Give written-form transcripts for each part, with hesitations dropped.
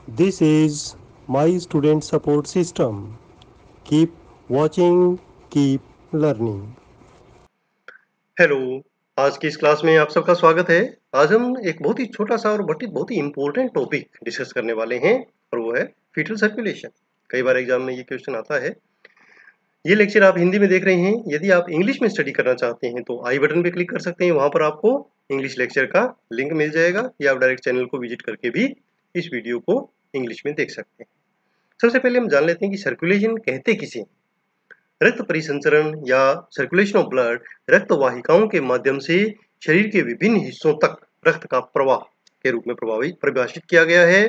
This is my student support system. Keep watching, keep learning. Hello. आज की इस class में आप सबका स्वागत है। आज हम एक बहुत ही छोटा सा और बहुत ही इम्पोर्टेंट टॉपिक डिस्कस करने वाले हैं और वो है फीटल सर्कुलेशन। कई बार एग्जाम में ये क्वेश्चन आता है। ये लेक्चर आप हिंदी में देख रहे हैं। यदि आप इंग्लिश में स्टडी करना चाहते हैं तो आई बटन पे क्लिक कर सकते हैं। वहां पर आपको इंग्लिश लेक्चर का लिंक मिल जाएगा या आप डायरेक्ट चैनल को विजिट करके भी इस वीडियो को इंग्लिश में देख सकते हैं। सबसे पहले हम जान लेते हैं कि सर्कुलेशन कहते किसे हैं। रक्त परिसंचरण या सर्कुलेशन ऑफ ब्लड रक्त वाहिकाओं के माध्यम से शरीर के विभिन्न हिस्सों तक रक्त का प्रवाह के रूप में परिभाषित किया गया है।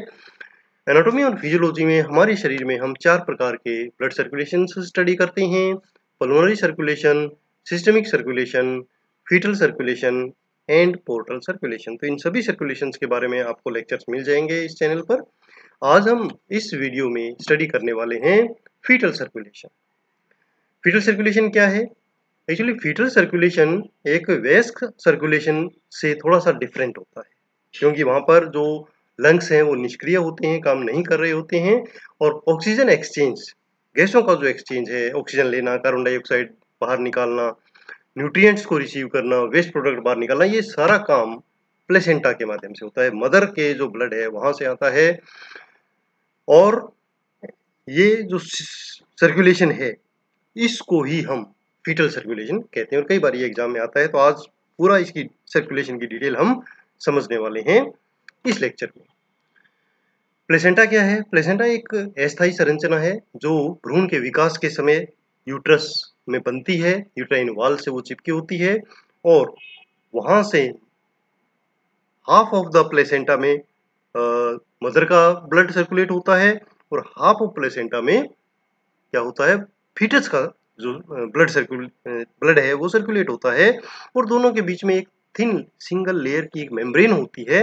एनाटॉमी और फिजियोलॉजी में हमारे शरीर में हम 4 प्रकार के ब्लड सर्कुलेशन स्टडी करते हैं। Pulmonary circulation, systemic circulation, foetal circulation and portal circulation. तो इन सभी सर्कुलेशन के बारे में आपको लेक्चर्स मिल जाएंगे इस चैनल पर। आज हम इस वीडियो में स्टडी करने वाले हैं फीटल सर्कुलेशन। फीटल सर्कुलेशन क्या है? एक्चुअली फीटल सर्कुलेशन एक वयस्क सर्कुलेशन से थोड़ा सा डिफरेंट होता है, क्योंकि वहां पर जो लंग्स हैं वो निष्क्रिय होते हैं, काम नहीं कर रहे होते हैं और ऑक्सीजन एक्सचेंज, गैसों का जो एक्सचेंज है, ऑक्सीजन लेना, कार्बन डाइऑक्साइड बाहर निकालना, न्यूट्रिएंट्स को रिसीव करना, वेस्ट प्रोडक्ट बाहर निकालना, ये सारा काम प्लेसेंटा के माध्यम से होता है। मदर के जो ब्लड है वहां से आता है और ये जो सर्कुलेशन है इसको ही हम फीटल सर्कुलेशन कहते हैं और कई बार ये एग्जाम में आता है। तो आज पूरा इसकी सर्कुलेशन की डिटेल हम समझने वाले हैं इस लेक्चर में। प्लेसेंटा क्या है? प्लेसेंटा एक अस्थायी संरचना है जो भ्रूण के विकास के समय यूट्रस में बनती है। यूट्राइन वॉल से वो चिपकी होती है और वहां से हाफ ऑफ द प्लेसेंटा में मदर का ब्लड सर्कुलेट होता है और हाफ ऑफ प्लेसेंटा में क्या होता है, फीटस का जो ब्लड है वो सर्कुलेट होता है और दोनों के बीच में एक थिन सिंगल लेयर की एक मेम्ब्रेन होती है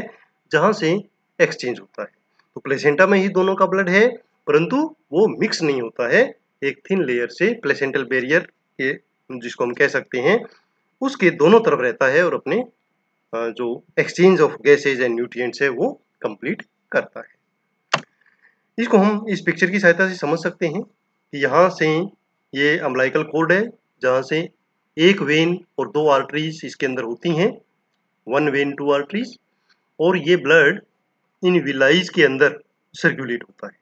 जहां से एक्सचेंज होता है। तो प्लेसेंटा में ही दोनों का ब्लड है, परंतु वो मिक्स नहीं होता है। एक थिन लेयर से प्लेसेंटल बैरियर के, जिसको हम कह सकते हैं, उसके दोनों तरफ रहता है और अपने जो exchange of gases and nutrients है वो कंप्लीट करता है। इसको हम इस पिक्चर की सहायता से समझ सकते हैं कि यहाँ से ये अम्बिलिकल कॉर्ड है जहाँ से एक वेन और 2 आर्टरीज इसके अंदर होती हैं, 1 वेन 2 आर्टरीज, और ये ब्लड इन विलाइज के अंदर सर्कुलेट होता है।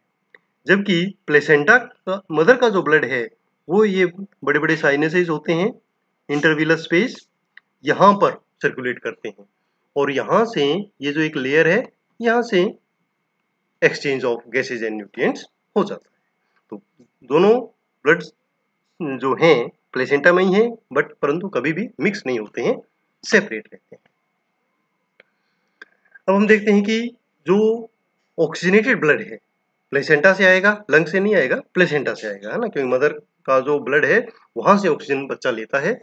जबकि प्लेसेंटा का, मदर का जो ब्लड है वो ये बड़े बड़े साइनसेस होते हैं इंटरविलस स्पेस, यहाँ पर सर्कुलेट करते हैं और यहाँ से ये जो एक लेयर है यहाँ से exchange of gases and nutrients हो जाता है। तो दोनों ब्लड जो हैं प्लेसेंटा में ही हैं, बट परंतु कभी भी मिक्स नहीं होते हैं, सेपरेट रहते हैं। अब हम देखते हैं कि जो ऑक्सीजनेटेड ब्लड है प्लेसेंटा से आएगा, लंग से नहीं आएगा, प्लेसेंटा से आएगा, है ना, क्योंकि मदर का जो ब्लड है वहां से ऑक्सीजन बच्चा लेता है।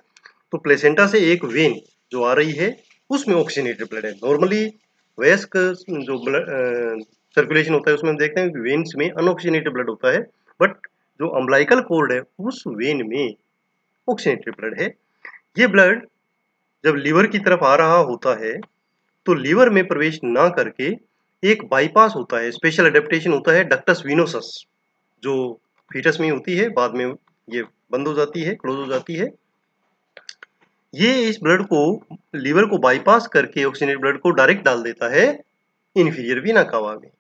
तो प्लेसेंटा से एक वेन जो आ रही है उसमें ऑक्सीजनेटेड ब्लड है। नॉर्मली वयस्क जो ब्लड सर्कुलेशन होता है उसमें हम देखते हैं कि वेन्स में अनऑक्सीजनेटेड ब्लड होता है, बट जो अम्बिलिकल कॉर्ड है उस वेन में ऑक्सीजनेटेड ब्लड है। ये ब्लड जब लीवर की तरफ आ रहा होता है तो लीवर में प्रवेश ना करके एक बाईपास होता है, स्पेशल अडेप्टेशन होता है डक्टस विनोसस, जो फीटस में होती है, बाद में ये बंद हो जाती है, क्लोज हो जाती है। ये इस ब्लड को, लीवर को बाईपास करके ऑक्सीजनेटेड ब्लड को डायरेक्ट डाल देता है इन्फीरियर वीना कावा में।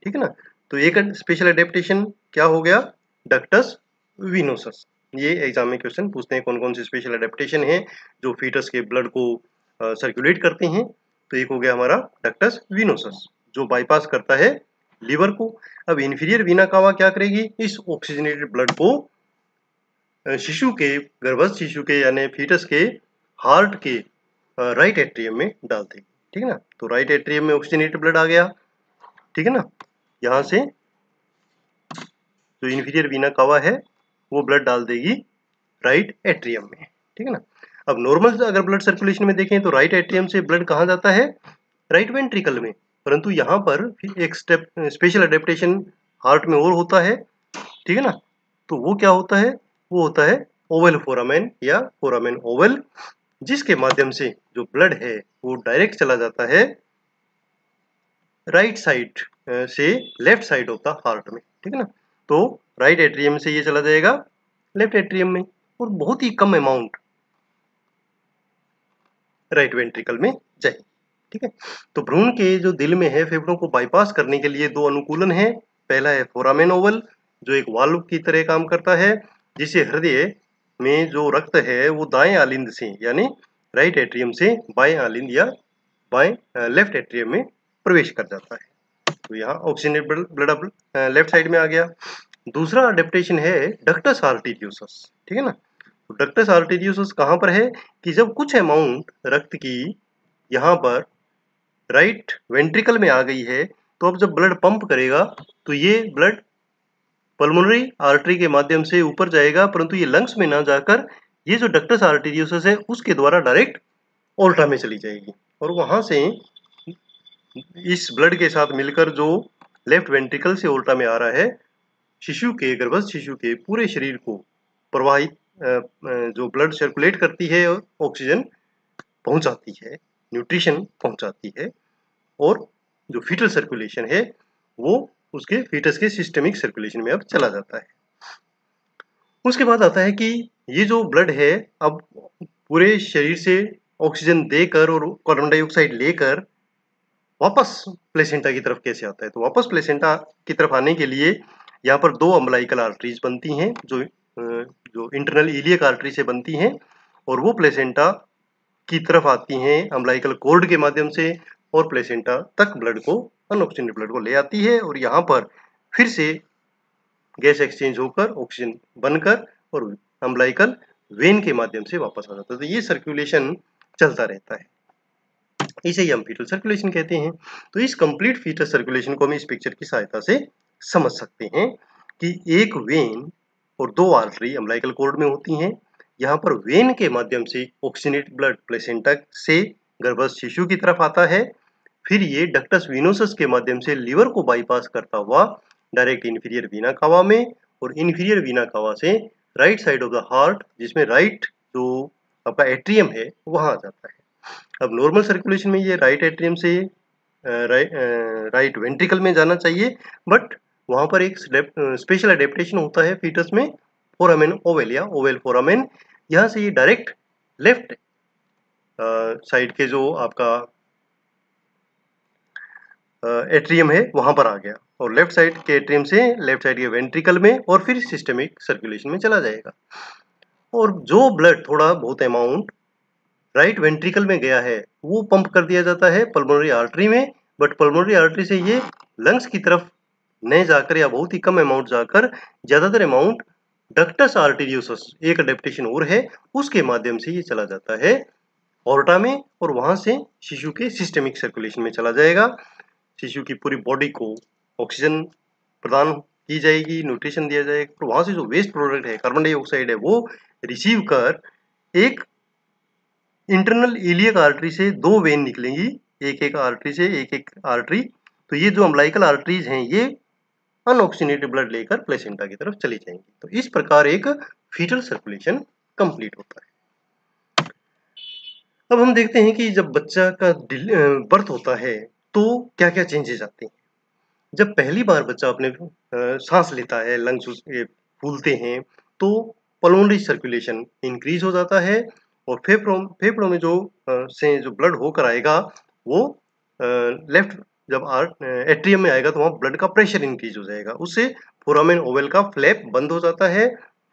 ठीक है ना। तो एक स्पेशल अडेप्टेशन क्या हो गया, डक्टस विनोसस। ये एग्जाम में क्वेश्चन पूछते हैं कौन कौन से स्पेशल अडेप्टेशन है जो फीटस के ब्लड को सर्कुलेट करते हैं। तो एक हो गया हमारा डक्टस विनोसस जो बाईपास करता है लीवर को। अब इन्फीरियर वीना कावा क्या करेगी, इस ऑक्सीजनेटेड ब्लड को शिशु के, गर्भस्थ शिशु के यानी फीटस के हार्ट के राइट एट्रियम में डाल देगी। ठीक है ना। तो राइट एट्रियम में ऑक्सीजनेटेड ब्लड आ गया। ठीक है ना। यहाँ से जो इन्फीरियर वीना कावा है वो ब्लड डाल देगी राइट एट्रियम में। ठीक है ना। अब नॉर्मल अगर ब्लड सर्कुलेशन में देखें तो राइट एट्रियम से ब्लड कहाँ जाता है, राइट वेंट्रिकल में, परंतु यहाँ पर एक स्टेप स्पेशल अडेप्टेशन हार्ट में और होता है। ठीक है ना। तो वो क्या होता है, वो होता है ओवल फोरामेन या फोरामेन ओवल, जिसके माध्यम से जो ब्लड है वो डायरेक्ट चला जाता है राइट साइड से left side of the heart में, ठीक है ना। तो राइट एट्रियम से ये चला जाएगा लेफ्ट एट्रियम में, और बहुत ही कम अमाउंट राइट वेंट्रिकल में जाएगी, ठीक है। तो भ्रूण के जो दिल में है, फेफड़ों को बाईपास करने के लिए दो अनुकूलन है। पहला है फोरामेन ओवल, जो एक वाल्व की तरह काम करता है, जिसे हृदय में जो रक्त है वो दाएं आलिंद से यानी राइट एट्रियम से बाएं आलिंद या बाएं लेफ्ट एट्रियम में प्रवेश कर जाता है। तो यहाँ ऑक्सीजनेटेड ब्लड अब लेफ्ट साइड में आ गया। दूसरा अडेप्टेशन है डक्टस आर्टेरियोसस, ठीक है ना। तो डक्टस आर्टेरियोसस कहाँ पर है कि जब कुछ अमाउंट रक्त की यहाँ पर राइट वेंट्रिकल में आ गई है, तो अब जब ब्लड पंप करेगा तो ये ब्लड पल्मोनरी आर्टरी के माध्यम से ऊपर जाएगा, परंतु ये लंग्स में ना जाकर ये जो डक्टस आर्टेरियोसस है उसके द्वारा डायरेक्ट ओल्टा में चली जाएगी, और वहां से इस ब्लड के साथ मिलकर जो लेफ्ट वेंट्रिकल से ओल्टा में आ रहा है, शिशु के गर्भस्थ शिशु के पूरे शरीर को प्रवाहित जो ब्लड सर्कुलेट करती है, ऑक्सीजन पहुंचाती है, न्यूट्रिशन पहुंचाती है, और जो फीटल सर्कुलेशन है वो उसके फीटस के सिस्टमिक सर्कुलेशन में अब चला जाता है। उसके बाद आता है कि ये जो ब्लड है अब पूरे शरीर से ऑक्सीजन देकर और कार्बन डाइऑक्साइड लेकर वापस प्लेसेंटा की तरफ कैसे आता है। तो वापस प्लेसेंटा की तरफ आने के लिए यहाँ पर दो अम्बलाइकल आर्टरीज बनती हैं, जो इंटरनल इलियक आर्टरी से बनती हैं, और वो प्लेसेंटा की तरफ आती हैं अम्बलाइकल कॉर्ड के माध्यम से, और प्लेसेंटा तक ब्लड को, अनऑक्सीजनेटेड ब्लड को ले आती है, और यहाँ पर फिर से गैस एक्सचेंज होकर ऑक्सीजन बनकर और अम्बलाइकल वेन के माध्यम से वापस आ जाता है। तो ये सर्कुलेशन चलता रहता है, इसे ही हम फीटल सर्कुलेशन कहते हैं। तो इस कंप्लीट फीटल सर्कुलेशन को हम इस पिक्चर की सहायता से समझ सकते हैं कि एक वेन और दो आर्टरी अम्बलाइकल कॉर्ड में होती हैं। यहाँ पर वेन के माध्यम से ऑक्सीजनेटेड ब्लड प्लेसेंटा से गर्भस्थ शिशु की तरफ आता है, फिर ये डक्टस वेनोसस के माध्यम से लीवर को बाईपास करता हुआ डायरेक्ट इंफीरियर वीना कावा में, और इंफीरियर वीना कावा से right side of the heart, जिसमें राइट जो आपका एट्रियम है, वहां आ जाता है। अब नॉर्मल सर्कुलेशन में ये राइट एट्रियम से राइट वेंट्रिकल में जाना चाहिए, बट वहां पर एक स्पेशल अडेप्टेशन होता है फीटस में, फोरामेन ओवल या ओवल फोरामेन। यहाँ से ये डायरेक्ट लेफ्ट साइड के जो आपका एट्रियम है वहां पर आ गया, और लेफ्ट साइड के एट्रियम से लेफ्ट साइड के वेंट्रिकल में, और फिर सिस्टमिक सर्कुलेशन में चला जाएगा। और जो ब्लड थोड़ा बहुत अमाउंट राइट वेंट्रिकल में गया है वो पंप कर दिया जाता है पल्मोनरी आर्टरी में, बट पल्मोनरी आर्टरी से ये लंग्स की तरफ नहीं जाकर, या बहुत ही कम अमाउंट जाकर, ज्यादातर अमाउंट डक्टस आर्टेरियोसस, एक अडेप्टेशन और है, उसके माध्यम से ये चला जाता है ऑर्टा में, और वहां से शिशु के सिस्टमिक सर्कुलेशन में चला जाएगा। शिशु की पूरी बॉडी को ऑक्सीजन प्रदान की जाएगी, न्यूट्रिशन दिया जाएगा, और वहां से जो वेस्ट प्रोडक्ट है कार्बन डाइऑक्साइड है वो रिसीव कर एक इंटरनल इलियक आर्टरी से दो वेन निकलेंगी, एक एक आर्टरी से एक एक आर्टरी। तो ये जो अम्बलाइकल आर्टरीज हैं ये अनऑक्सीजनेटेड ब्लड लेकर प्लेसेंटा की तरफ चली जाएंगी। तो इस प्रकार एक फीटल सर्कुलेशन कंप्लीट होता है। अब हम देखते हैं कि जब बच्चा का बर्थ होता है तो क्या क्या चेंजेस आते हैं। जब पहली बार बच्चा अपने सांस लेता है, लंग्स उसके फूलते हैं, तो पल्मोनरी सर्कुलेशन इंक्रीज हो जाता है, और फेफड़ों में से जो ब्लड होकर आएगा वो लेफ्ट जब एट्रियम में आएगा तो वहाँ ब्लड का प्रेशर इंक्रीज हो जाएगा, उससे फोरामेन ओवल का फ्लैप बंद हो जाता है।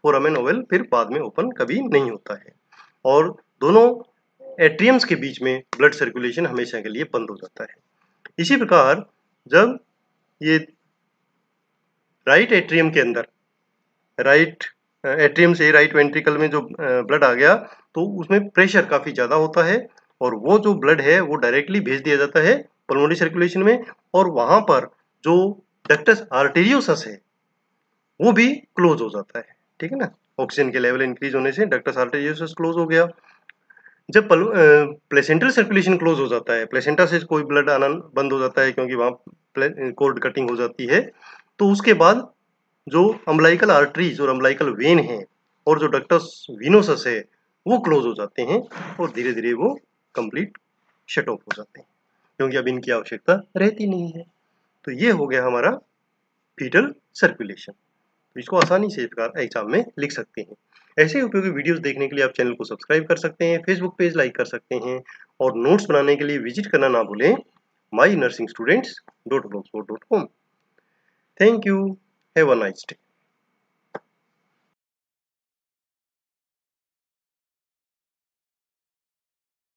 फोरामेन ओवल फिर बाद में ओपन कभी नहीं होता है, और दोनों एट्रियम्स के बीच में ब्लड सर्कुलेशन हमेशा के लिए बंद हो जाता है। इसी प्रकार जब ये राइट एट्रियम के अंदर, राइट एट्रियम से राइट वेंट्रिकल में जो ब्लड आ गया, तो उसमें प्रेशर काफी ज्यादा होता है, और वो जो ब्लड है वो डायरेक्टली भेज दिया जाता है पल्मोनरी सर्कुलेशन में, और वहां पर जो डक्टस आर्टेरियोसस है वो भी क्लोज हो जाता है, ठीक है ना। ऑक्सीजन के लेवल इंक्रीज होने से डक्टस आर्टेरियोसस क्लोज हो गया। जब प्लेसेंटल सर्कुलेशन क्लोज हो जाता है, प्लेसेंटा से कोई ब्लड आना बंद हो जाता है क्योंकि वहां कॉर्ड कटिंग हो जाती है, तो उसके बाद जो अम्बलाइकल आर्टरीज और अम्बलाइकल वेन है और जो डक्टस वीनोसस है वो क्लोज हो जाते हैं, और धीरे धीरे वो कंप्लीट शट ऑफ हो जाते हैं। क्योंकि अब इनकी आवश्यकता रहती नहीं है। तो ये हो गया हमारा फीटल सर्कुलेशन। तो इसको आसानी से एग्जाम में लिख सकते हैं। ऐसे ही उपयोगी वीडियोस देखने के लिए आप चैनल को सब्सक्राइब कर सकते हैं, फेसबुक पेज लाइक कर सकते हैं और नोट्स बनाने के लिए विजिट करना ना भूलें mynursingstudents.blogspot.com। Thank you, have a nice day.